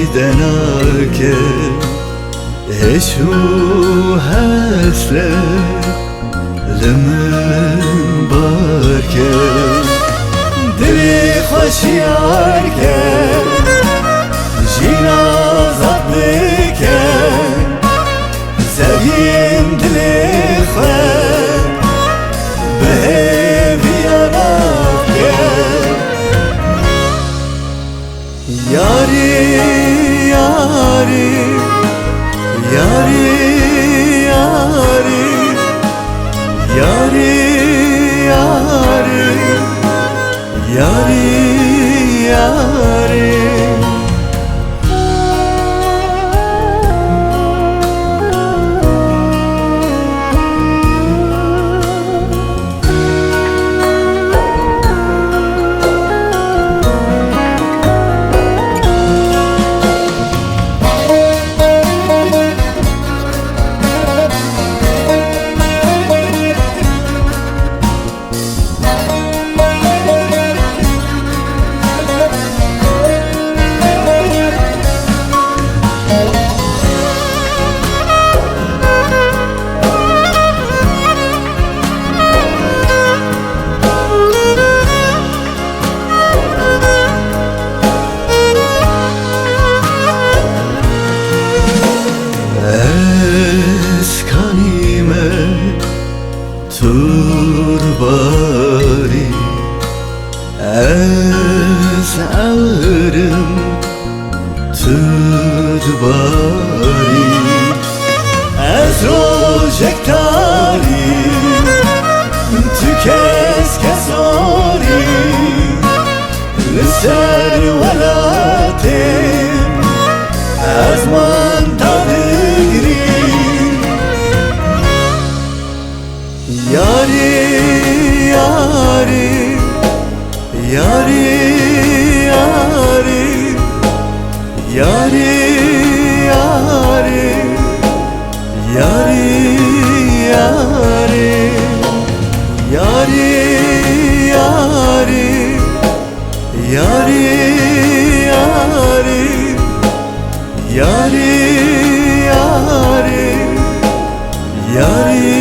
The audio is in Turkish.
سیدناکه هشو حسرت لمن بارکه دلی خوشیار که جینا زد بکه زبین دلی خواه به بیانات که یاری یاری یاری یاری یاری یاری یاری Turbari ez ağrım tudbari ez rojektari tükez kesari liser velatim ez mantarigri yari yari yari yari yari yari yari yari yari yari yari yari yari yari